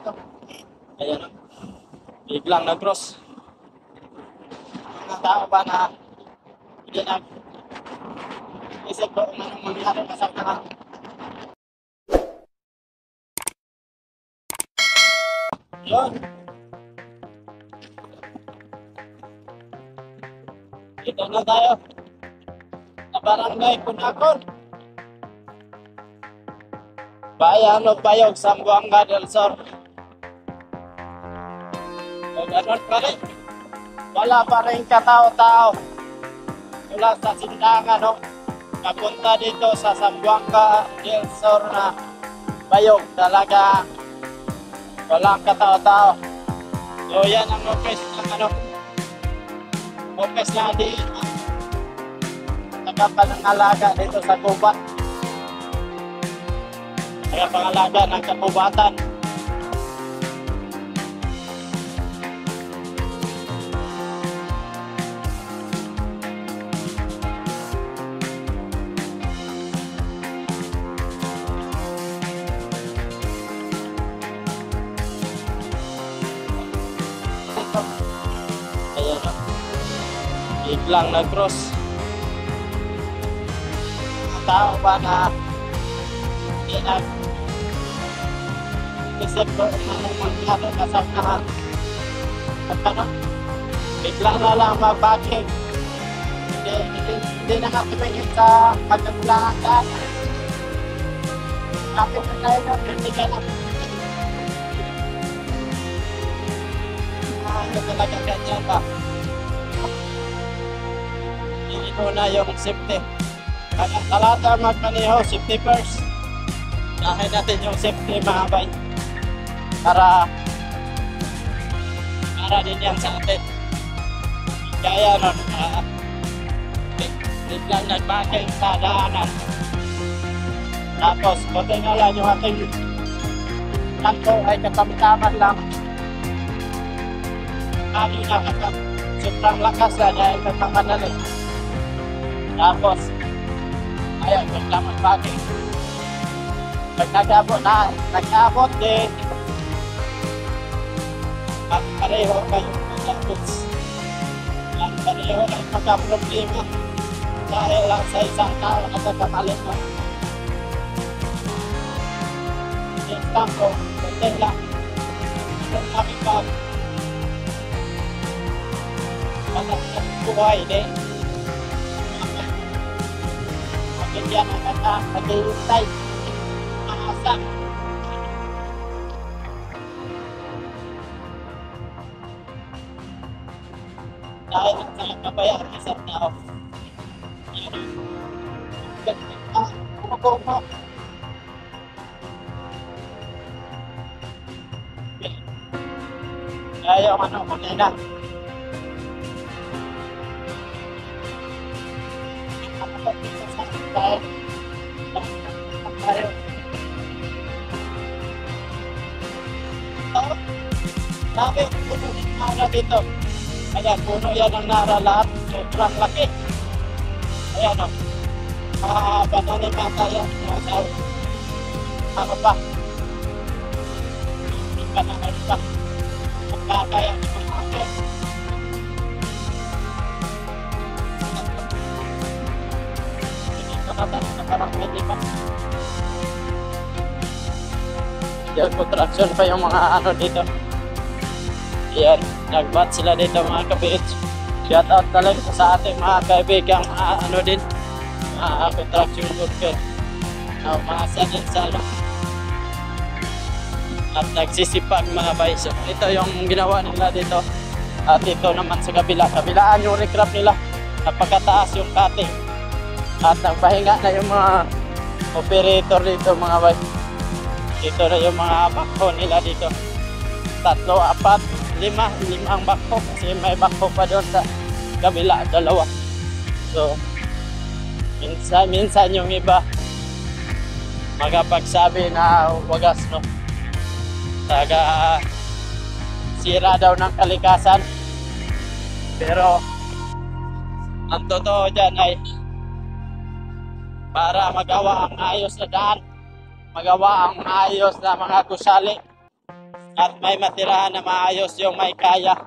dito. Ayan o. Biglang nag-cross. Mga tao ba na hindi isip ko kung anong mangyari sa kanila. Yun. Dito na tayo. Sa barangay Punakon. Bayan o Bayog, Zamboanga del Sur. So, ganun pa rin. Wala pa rin katao-tao. Mula sa Sindangan, no? Kapunta dito sa Zamboanga del Sur na Bayog. Talaga walang katao-tao. So yan ang office ng office na dito. Nagpapangalaga dito sa Cuba. Nagpapangalaga ng kabubatan. Ayan o. Biglang nag-cross. Tao ba na hindi isip ko anong mangyari sa kanila. At biglang na lang mabaking. Hindi nakatumingin sa pagkagulangan ka. Kapit na tayo na, hindi ka na. Ano talaga ganyan ba? Hindi ko na yung safety. Kaya talata magpaniho, safety first. Dahil natin yung safety mga bay. Para din yan sa atin. Kaya nun, biglang nagbaking sa daanan. Tapos, buti nga lang yung ating tanto ay katamtaman lang. Lalo na kapag sobrang lakas na dahil kapakanan eh. Tapos, ayaw, biglang magbaking. Pag nag-abot din, pareho kayong mag-abot. Pareho ay magka-problema dahil lang sa isang tao na nagkakalit mo. Instant ko, kunti lang. Kung makipag buhay din. Pagkakyan ang kata, pag-iintay. Maasak. Dahil ang kabayaan isang tao. Kumakumo. Kaya yung kanina. Sabi, puno ng nara dito. Ayan, puno yan ng nara lahat. Sobrang laki. Ayan o. Bananin mata yan. Ano ba? Bananin ba? Magkakaya ng mga akin. Parang pwede pa. Yan, contraction pa yung mga ano dito. Yan, nag-bat sila dito mga kabit. Shout out talaga sa ating mga kaibigan, mga ano din, mga contraction worker. Mga sadin salo. At nagsisipag mga bay. So, ito yung ginawa nila dito. At ito naman sa kabila. Kabilaan yung recraft nila. Napagkataas yung cutting. At nagpahinga na yung mga operator dito mga bay. Dito na yung mga backhoe nila dito. 3, 4, 5 ang backhoe. Kasi may backhoe pa doon sa kabila, 2. So, minsan yung iba magpagsabi na wagas no. Taga sira daw ng kalikasan. Pero ang totoo dyan ay para magawa ang ayos na daan, magawa ang ayos na mga gusali, at may matirahan na maayos yung may kaya.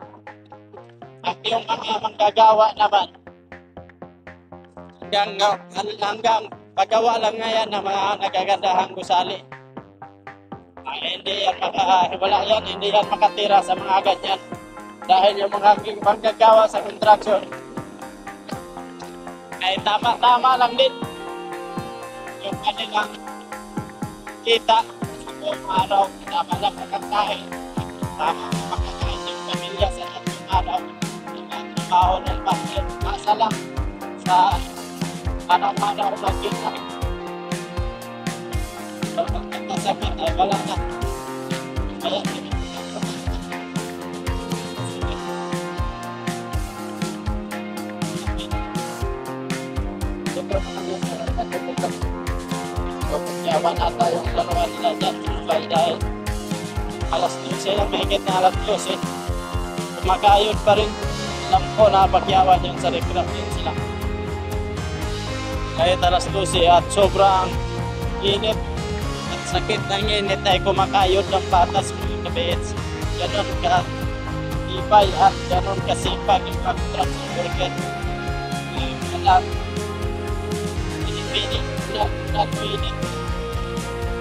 At yung mga manggagawa naman, hanggang paggawa lang ngayon ng mga nagagandahang gusali. Hindi yan wala yan, hindi yan makatira sa mga ganyan. Dahil yung mga manggagawa sa construction ay tama-tama lang din yung kanilang kita sa buong araw. Tama lang makakain. Tama makakain yung pamilya sa tatlong araw. Trabaho ng bakit. Masa lang sa araw-araw na kita. So, pagkakasakit ay wala na. Kaya yawan ata yung dalawa nila dyan dahil alas 12 lang, mahigit na alas 12 kumakayod pa rin. Alam ko na pagyawan yung sa recraft din sila kahit alas 12 at sobrang init at sakit ng init ay kumakayod ng patas mga kabits. Ganon ka ibay at ganon kasipag yung construction worker. Alam pinipinig nag-init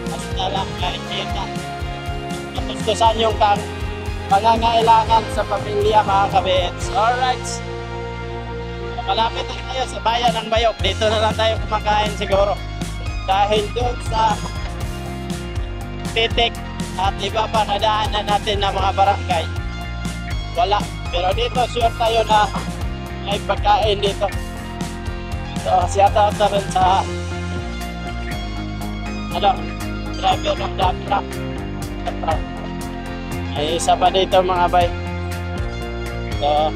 basta lang kahit kita kapustusan yung kang pangangailangan sa pamilya mga kabits. Alright, malapit na tayo sa bayan ng Bayog. Dito na lang tayo kumakain siguro dahil doon sa titik at iba pa na daanan natin ng mga barangay wala, pero dito sure tayo na may pagkain dito. So, shout out na rin sa driver ng dump truck. Ay isa pa dito mga bay. So,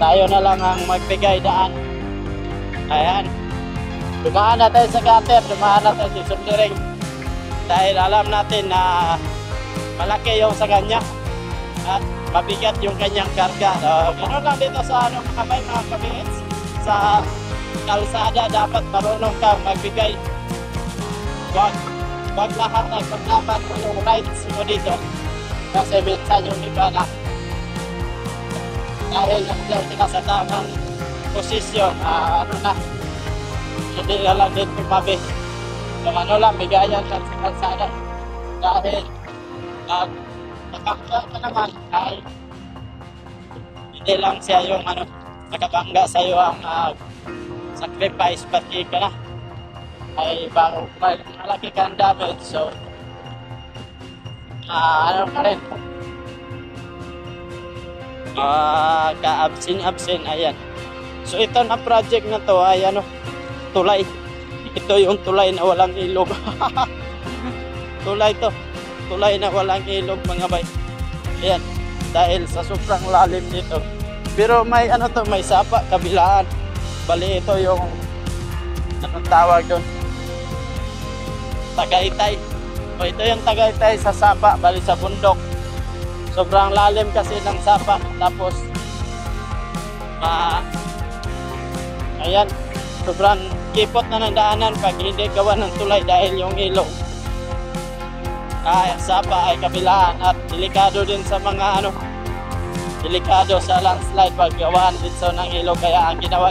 tayo na lang ang magbigay daan. Ayan. Dumaan na tayo sa gutter, dumaan na tayo sa sundiring. Dahil alam natin na malaki yung sa kanya at mabigat yung kanyang karga. So, ganoon lang dito sa mga bay mga kabits. Sa kalsada dapat marunong kang magbigay. Wag lahat ay paglaban mo yung rights mo dito. Kasi minsan yung iba na dahil nandiyan sila sa tamang posisyon, hindi na lang din tumabi. So lang, bigayan lang sa kalsada. Dahil nakakita ka naman ay hindi lang siya yung nakabangga sa iyo ang sacrifice pati ka na ay bago malaki kang damage. So ka rin ka-absin ayan. So ito na project na to ay tulay. Ito yung tulay na walang ilog. Tulay na walang ilog mga bay. Ayan, dahil sa sobrang lalim nito. Pero may may sapa kabilaan. Bali ito yung anong tawag doon, Tagaytay. O ito yung Tagaytay sa sapa, bali sa bundok. Sobrang lalim kasi ng sapa. Tapos ayan, sobrang kipot na ng daanan pag hindi gawa ng tulay dahil yung ilog sapa ay kabilaan at delikado din sa mga delikado sa landslide pag gawaan din sa ng ilog. Kaya ang ginawa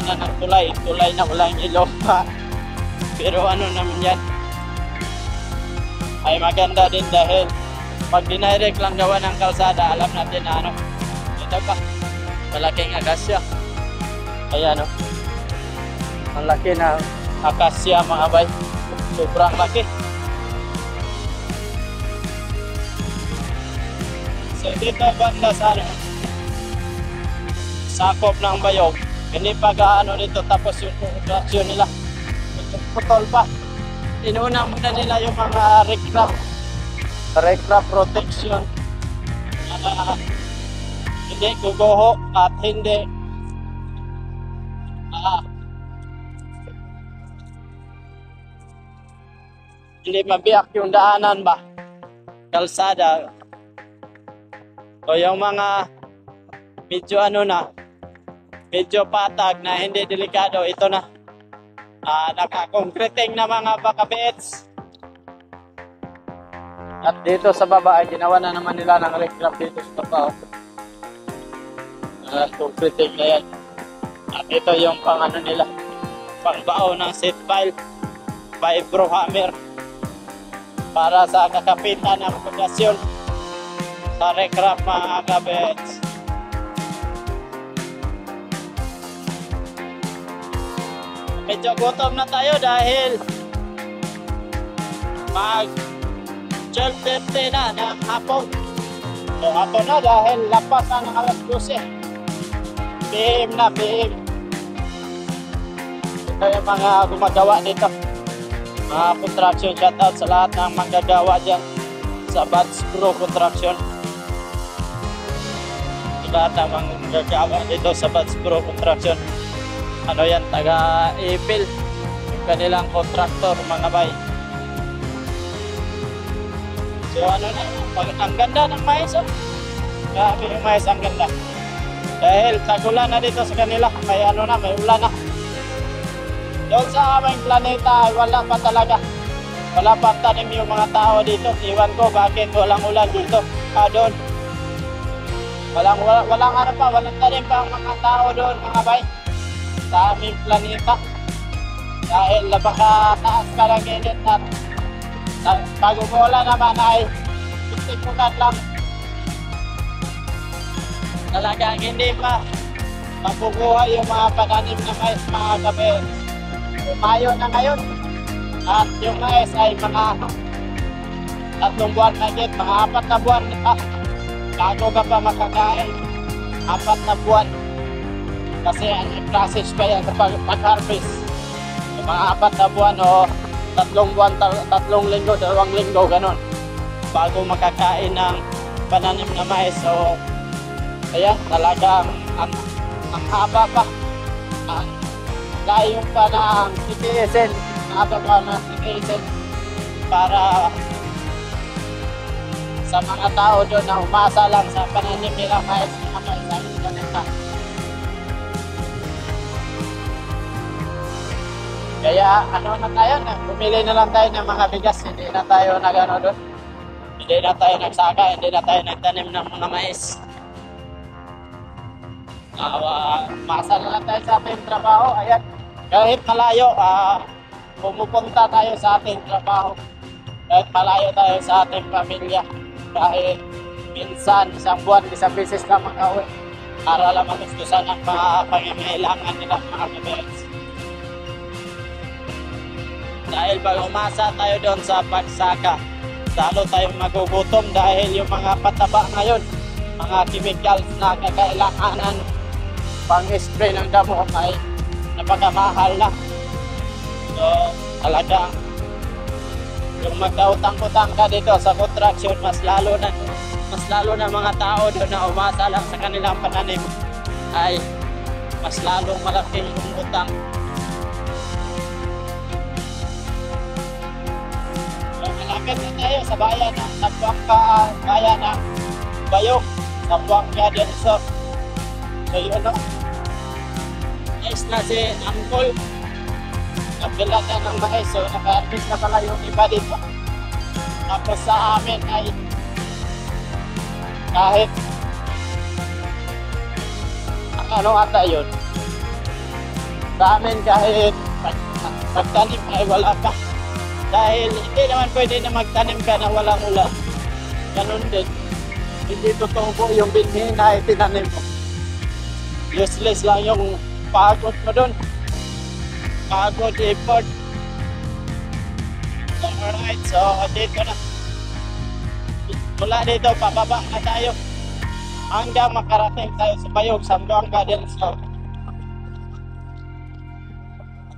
na ng tulay na walang ilog pa. Pero naman yan ay maganda din dahil pag dinirect lang gawa ng kalsada, alam natin na ito pa malaking akasya. Ayan ang laki ng akasya mga bay, sobrang laki. So dito banda sa sakop ng Bayog, hindi pa dito tapos yung construction nila, putol pa. Inuna muna nila yung mga recraft protection, hindi guguho at hindi mabiyak yung daanan ba, kalsada. O yung mga medyo medyo patag na hindi delikado, ito na naka-concreting na mga bakabits. At dito sa baba ay ginawa na naman nila ng recraft dito sa baba. Concreting na yan. At ito yung pang ano nila, pangbao ng seat pile, vibro hammer para sa kakapitan ng pundasyon sa recraft mga kabets. Medyo gutom na tayo dahil mag 12:30 na ng hapon. So hapon na dahil lapas na ng alas 12. PM na PM. Ito yung mga gumagawa dito. Mga construction, shoutout sa lahat ng manggagawa dyan sa Bats Pro Construction. Sa lahat ng manggagawa dito sa Bats Pro Construction. Ano yan, taga-Ipil. Yung kanilang contractor, mga bay. So ano na, ang ganda ng mais, oh. Grabe yung mais, ang ganda. Dahil tagulan na dito sa kanila, may ano na, may ulan na. Doon sa aming planeta, wala pa talaga. Wala pa tanim yung mga tao dito. Iwan ko bakit walang ulan dito. Doon. Walang ano pa, walang tanim pa ang mga tao doon, mga bay. Sa aming planeta. Dahil napakataas ka ng init at pag umulan naman ay tipunan lang. Talagang hindi pa mabubuhay yung mga pananim na mais, mga kabets. Mayo na ngayon at yung mais ay mga 3 buwan na git, mga 4 na buwan pa bago ka pa makakain. 4 na buwan kasi ang process pa yan sa pag-harvest. Yung mga 4 na buwan o 3 buwan, 3 linggo, 2 linggo, ganon bago makakain ng pananim na mais. So ayan, talagang ang haba pa, layo pa ng CPSN, haba pa ng CPSN para sa mga tao doon na umasa lang sa pananim nila mais na kaisanin ganita. Kaya ano na tayo, bumili na lang tayo ng mga bigas, hindi na tayo nagano doon, hindi na tayo nagsaka, hindi na tayo nagtanim ng mga mais. Masa na lang tayo sa ating trabaho. Ayan, kahit malayo, pumupunta tayo sa ating trabaho. Kahit malayo tayo sa ating pamilya. Kahit minsan, isang buwan, isang beses na makauwi para lang magustusan ang mga pangangailangan nila, mga kabets. Dahil pag umasa tayo doon sa pagsaka, lalo tayong magugutom dahil yung mga pataba ngayon, mga chemicals na kakailanganan pang-spray ng damo ay napakamahal na. So talaga yung magkautang-utang ka dito sa construction, mas lalo na mga tao doon na umasa lang sa kanilang pananim ay mas lalong malaking utang. So malapit na tayo sa bayan ng Zamboanga, bayan ng Bayog, Zamboanga del Sur. So yun, no? Nice na si Angkol. Nagbilat na ng mais. So naka-harvest na pala yung iba dito. Tapos sa amin ay kahit ano ata yun. Sa amin kahit magtanim ay wala pa. Dahil hindi naman pwede na magtanim ka na walang ulan. Ganun din. Hindi totoo yung binhi na itinanim mo. Useless lang yung pagod mo doon. Pagod, effort. So, alright, so dito na. Mula dito, pababa na tayo. Hanggang makarating tayo sa Bayog, Zamboanga del Sur.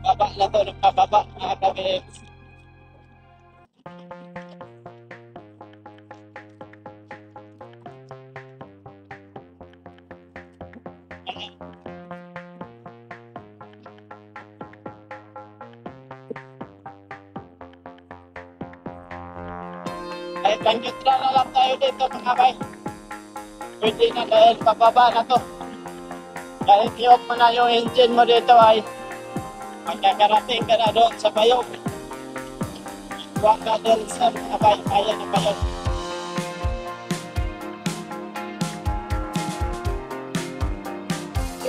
Pababa na to, pababa mga kabits. Ay, pang-neutral na lang tayo dito mga bay. Pwede na dahil pababa na to. Kahit i-off mo na yung engine mo dito ay magkakarating ka na doon sa Bayog. Huwag ka doon sa mga bay, kaya na Bayog.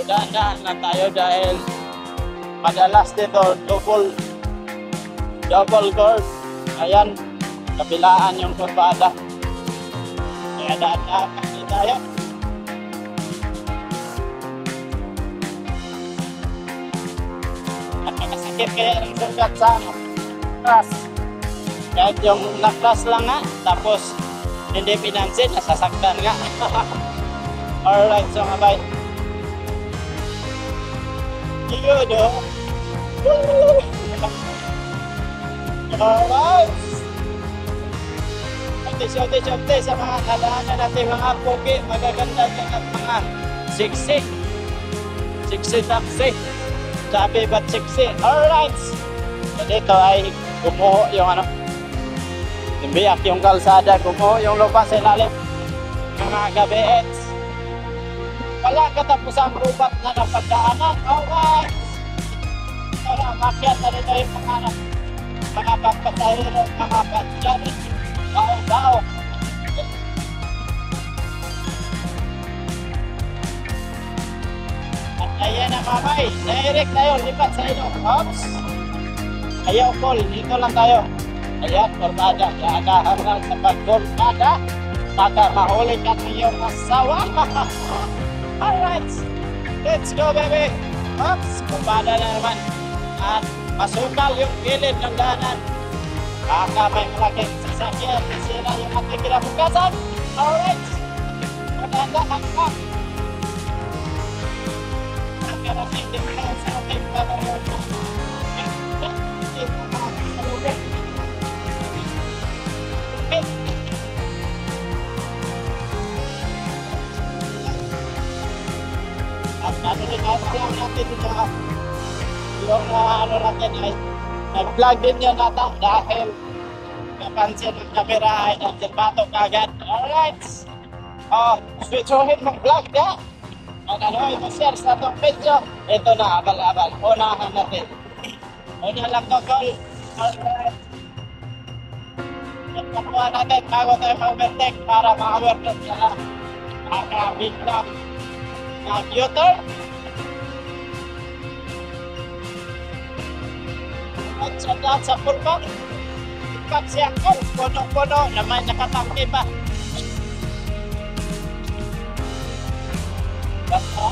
dahan-dahan lang tayo dahil madalas dito double course. Ayan, kabilaan yung kurbada. Kaya dahan-dahan lang tayo. At nakasakit kaya ng sugat sa crash. Kahit yung na-crash lang nga, tapos hindi pinansin, nasasaktan nga. Alright, so mga bay. Yun o. Alright. Shorty sa mga kalaanan natin, mga pogi, magaganda at mga siksi. Siksi taxi. Sabi ba't siksi? Alright. So dito ay gumuho yung ano. Timbiyak yung kalsada, gumuho yung lupa sa ilalim. Mga gabeets. Wala katapusang rubat na napagdaanan. Alright! Para makyat na rin yung mga pagpatahiro, mga patsyari. Bao. At ayan na mamay. Direct tayo, lipat sa ilo. Oops! Ayaw call, dito lang tayo. Ayan, kurbada. Kaagahan lang sa pagkurbada. Baka mahuli ka ng iyong asawa. Alright, let's go baby. Oops, kumbada na naman. At masukal yung gilid ng daanan. Baka may malaking sasakyan. Sira yung ating kinabukasan. Alright, maganda ka. Magkarating din ka sa ating panayon. At natin natin yung ano natin ay nag-vlog din yun nata dahil napansin ng camera ay nagsipatok agad. Alright! Switchohin mong vlog na. At ano, i-share sa itong video. Ito na, abal-abal. Unahan natin. Una lang to, call. Alright! Nagpakuha natin bago tayo ma-overtake para ma-overtake na makabiglang U-turn. At sundan sa pulpang. Pag siya ko, puno-puno, naman nakatangki pa.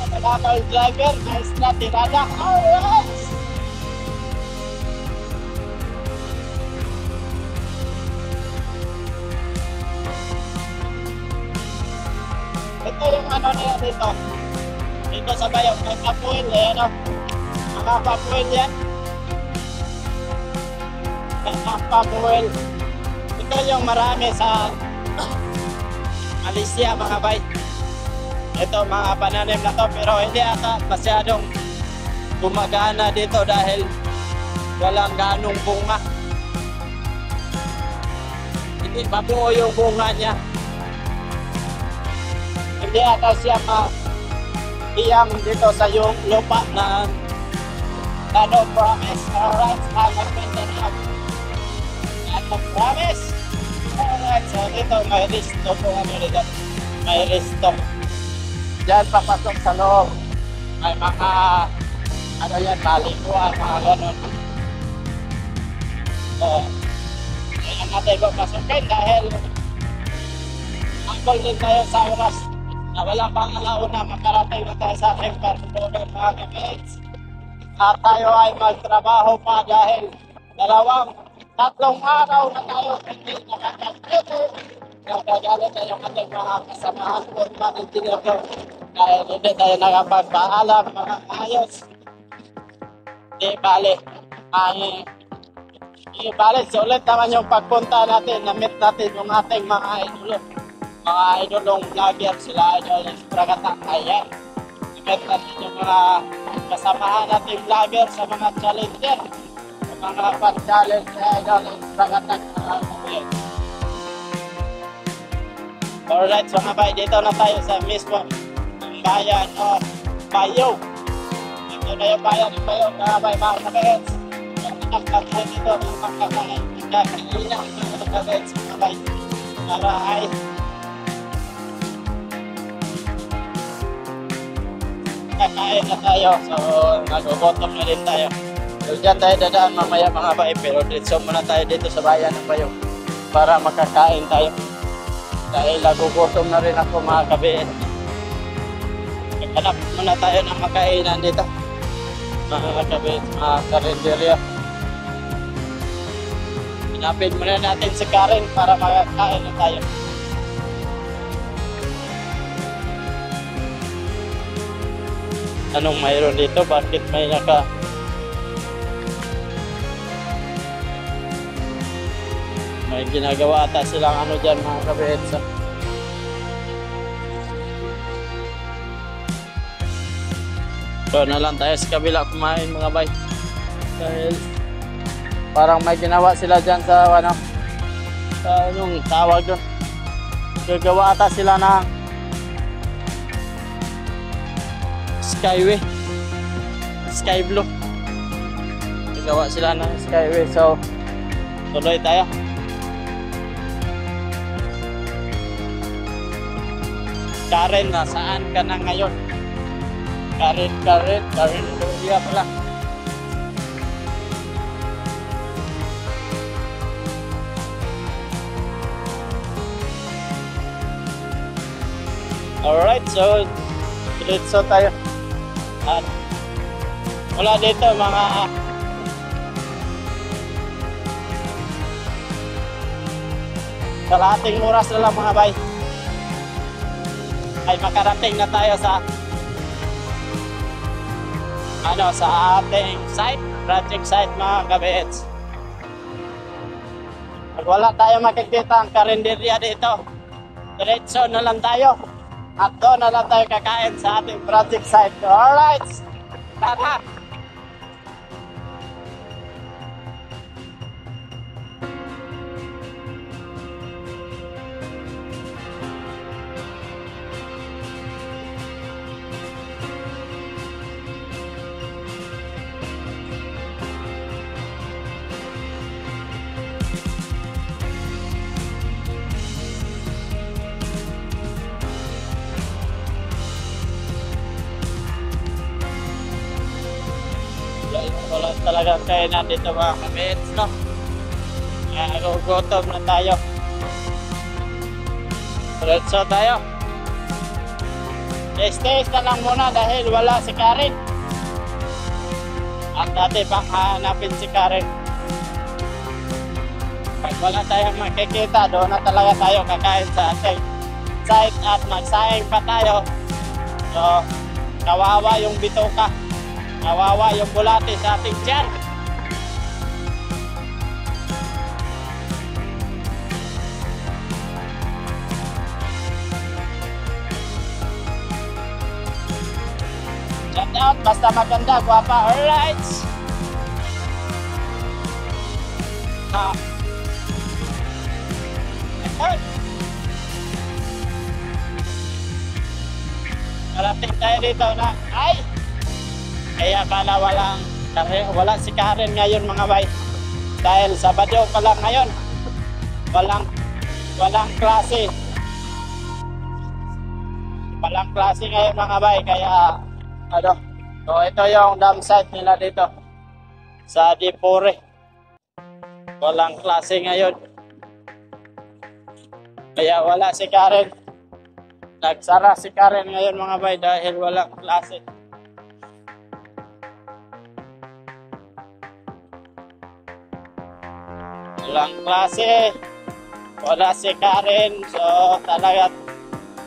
Malakal driver, nice na tirada. Alright! Ito yung ano niya dito. Dito sa bayo, may kapuin, ayan o. Mga kapuin yan. Mga kapuin. Ito yung marami sa Malaysia mga bay. Ito mga pananim na to pero hindi ata masyadong gumagana dito dahil walang ganong bunga. Hindi mabuo yung bunga niya. Hindi ata siya iyang dito sa yung lupa na ano promise. Alright, magpenda na ano promise. Alright, so dito may risto po ano dito. May risto. Diyan papasok sa loob. May mga ano yan, malikuan, mga ganon. So, kaya natin papasukin dahil angkol din tayo sa oras. Na wala pang alauna, makarating na tayo sa ating pagpunan mga kapits. At tayo ay magtrabaho pa dahil tatlong araw na tayo hindi nakakapito. Nagagalit tayo yung ating mga kasamahan po mga engineer ko. Dahil hindi tayo nakapagpaalam mga ayos. Di bali. Sulit naman yung pagpunta natin. Na-meet natin yung ating mga idolo. Mga idolong vlogger sila idol yung Pragatak. Ayan. Na-meet natin yung mga kasamahan natin vlogger sa mga challenger. Sa mga pan-challenge na idol yung Pragatak. Alright, so mabay dito na tayo sa mismo bayan o Bayo. Dito na yung bayan ng Bayo. Mabay mga kapits. Yung pinagkakain dito ng pagkakain. Nagkakain na mga kapits. Mabay. Para ay kakain na tayo. So, nagugutom na din tayo. So, dyan tayo dadaan mamaya mga bay. Pero dito muna tayo dito sa bayan ng Bayo para makakain tayo. Dahil nagugutom na rin ako mga kabiin. Hanap muna tayo ng makainan dito. Mga kabiin, mga karinderya. Hanapin muna natin si Karen para makakain na tayo. Anong mayroon dito? Bakit may may ginagawa ata silang ano dyan mga kabihits. So na lang tayo sa kabila kumain mga bay. Dahil parang may ginawa sila dyan sa ano, sa anong tawag doon. Gagawa ata sila ng Skyway, Sky Blue. Gagawa sila ng Skyway. So tuloy tayo. Karen, nasaan ka na ngayon? Karen Lulia pala. Alright, so diretso tayo. At mula dito mga kalahating oras na lang mga bay ay makarating na tayo sa ano, sa ating site, project site mga kabihits. Pag wala tayo makikita ang karinderya dito, diretso na lang tayo at doon na lang tayo kakain sa ating project site. Alright, tara! Wala talagang kainan dito mga kabihits, no? Nagugutom na tayo. Diretso tayo. Stay na lang muna dahil wala si Karen. At dati pang hanapin si Karen. Pag wala tayong makikita, doon na talaga tayo kakain sa ating site at magsaing pa tayo. So, kawawa yung bituka. Nawawa yung bulate sa ating tiyan. Shout out, basta maganda, guwapa. Alright. Parating tayo dito na, ay! Kaya pala wala si Karen ngayon mga bay. Dahil Sabado pa lang ngayon. Walang klase. Walang klase ngayon mga bay. Kaya ano, so ito yung dam site nila dito sa Dipore. Walang klase ngayon. Kaya wala si Karen. Nagsara si Karen ngayon mga bay dahil walang klase. Walang klase, wala si Karen. So talaga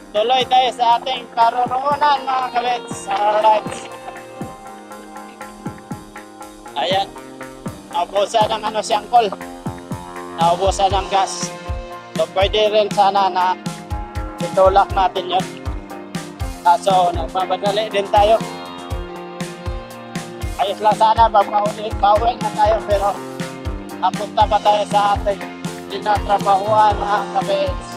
tuloy tayo sa ating karoroonan mga kabihits. Alright. Ayan, naubusan ng ano siyangkol, naubusan ng gas. So pwede rin sana na itulak natin yun. Kaso nagmamadali din tayo. Ayos lang sana pauwi na tayo, pero napunta pa tayo sa ating tinatrabahuan mga kabihits.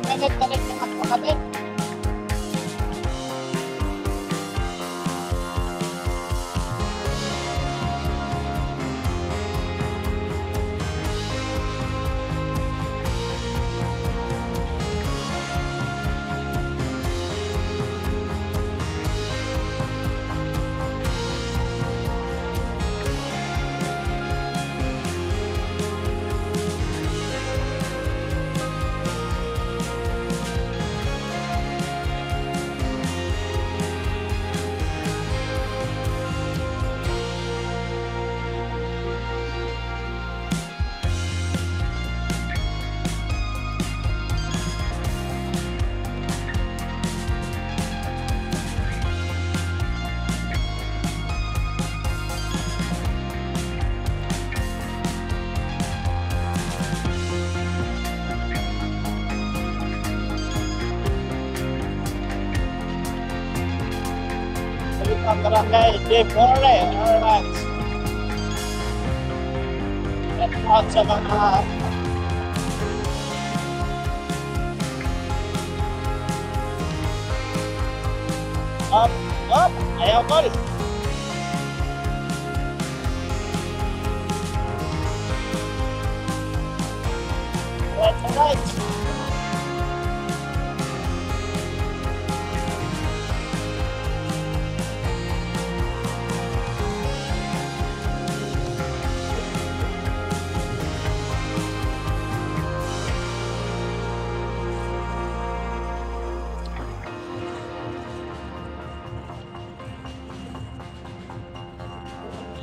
Minute naman mga kabihits. Barangay Dipore. Alright. Shout out sa mga up, ayaw call. Alright.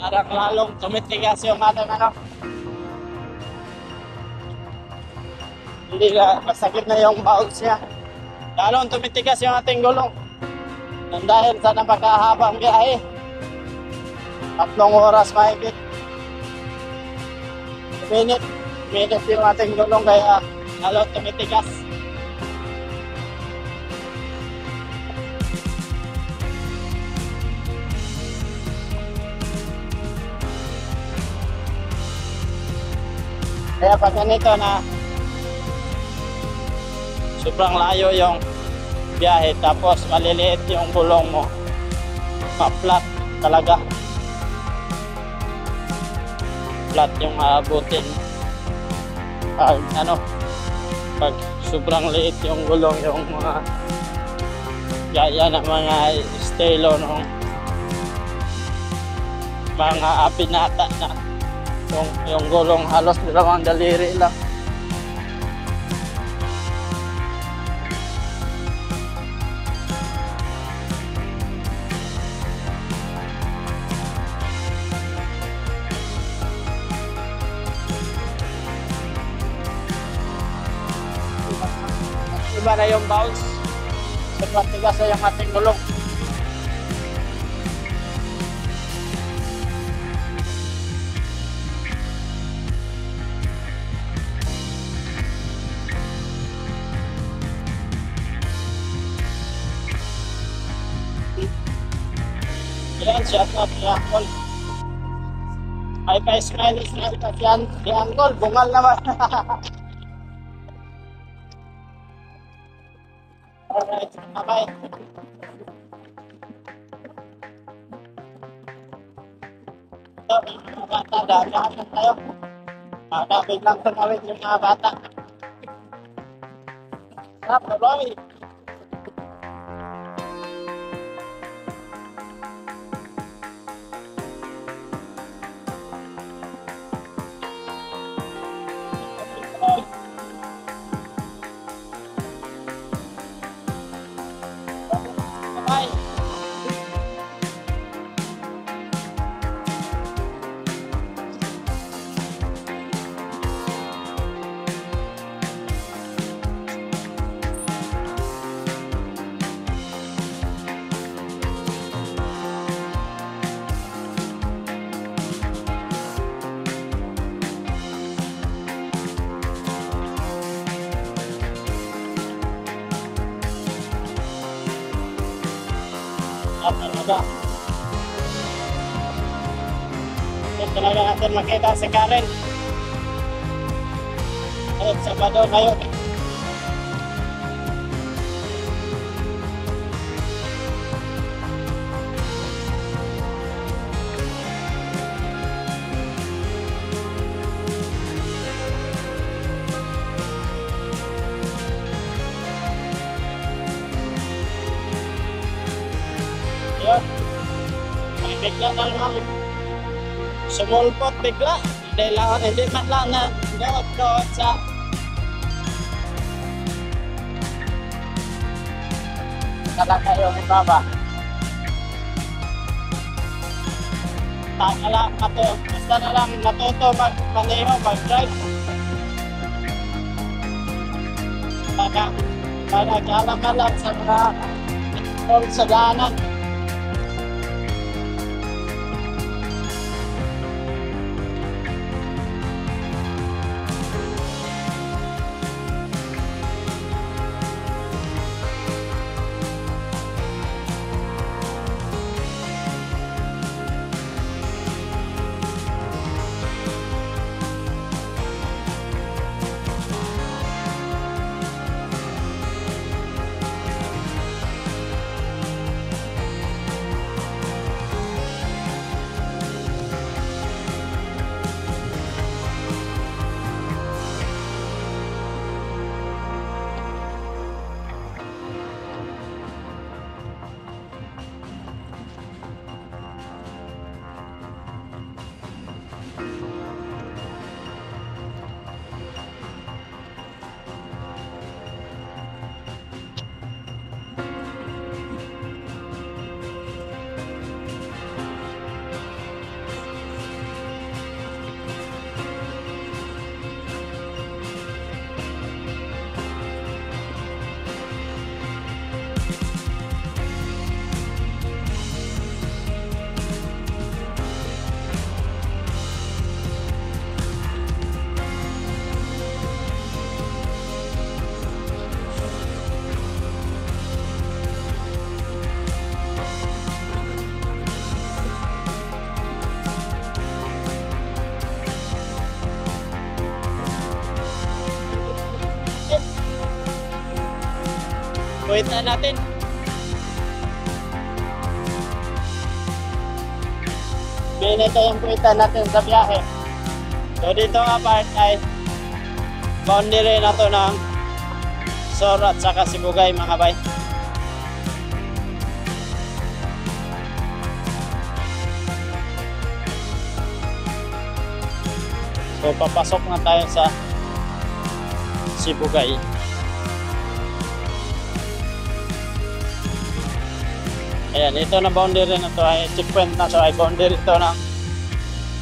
Parang lalong tumitigas yung ating ano. Hindi na, masakit na yung bounce niya. Lalong tumitigas yung ating gulong. Nang dahil sa napakahabang biyahe. 3 oras mahigit. Minute yung ating gulong kaya lalong tumitigas. Kaya pag ganito na sobrang layo yung biyahe tapos maliliit yung gulong mo, ma-flat talaga. Flat yung aabutin. Pag sobrang liit yung gulong, yung mga gaya ng mga estilo ng mga apinata na yung gulong halos 2 daliri lang. Iba na yung bounce. Sobrang tigas na yung ating gulong. Yan, shout out kay Uncle. Ay pa smile pa yan. Si Uncle, bungal naman. Alright, bye-bye. Ito, mga bata, daan tayo. Biglang tumawid yung mga bata. Sarap, Roy. Bye. Talaga. Ito talaga natin makita si Karen. At Sabado ngayon. Bigla na lang sumulpot bigla. Hindi man lang na doon sa talaga yung ibaba. Basta na lang natuto mag-maneho, mag-drive. Nag-alam-alam sa mga sa daanan. kuwita natin. Ito yung kuwita natin sa biyahe. So dito nga part ay boundary na to ng Sor at saka Sibugay mga bay. So papasok na tayo sa Sibugay. Ayan, ito na boundary na to ay checkpoint na to ay boundary to ng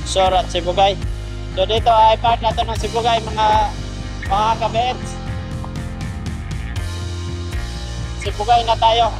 Sor at Sibugay. So dito ay part na to ng Sibugay mga kabets. Sibugay na tayo.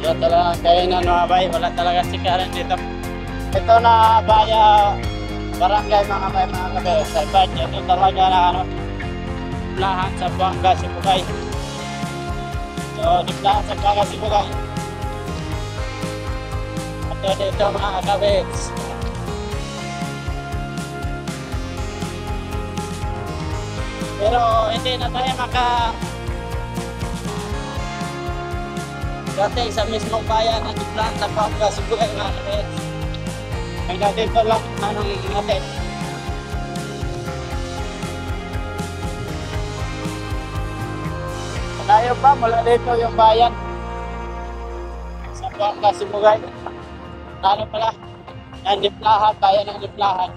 Wala talaga kainan mga bay, wala talaga sikaran dito. Ito na baya barangay mga bay mga kabay. Sa budget ito talaga na lahat sa Buanga Sibugay. So lahat sa Buanga Sibugay. Ito dito mga kabay. Pero hindi na tayo dating sa mismong bayan at plan sa Buanga Sibugay mga kapit. Ay dito lang anong natin. Malayo pa, mula dito yung bayan sa Buanga Sibugay. Ano pala? Ang Diplahan, bayan ng Diplahan.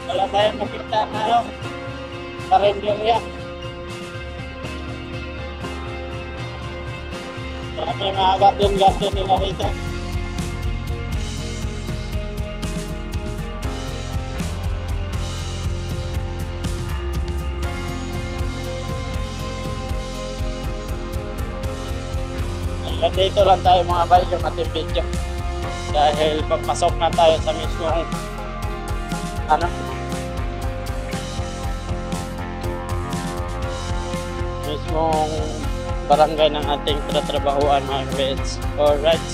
Wala tayong makita na karinderya. May mga gatin nila rito. Dito lang tayo mga bay yung ating video. Dahil papasok na tayo sa mismong mismong barangay ng ating tratrabahuan mga kabits. Alright.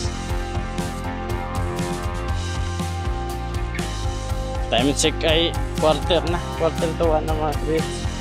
Time check ay quarter to 1 na mga kabits.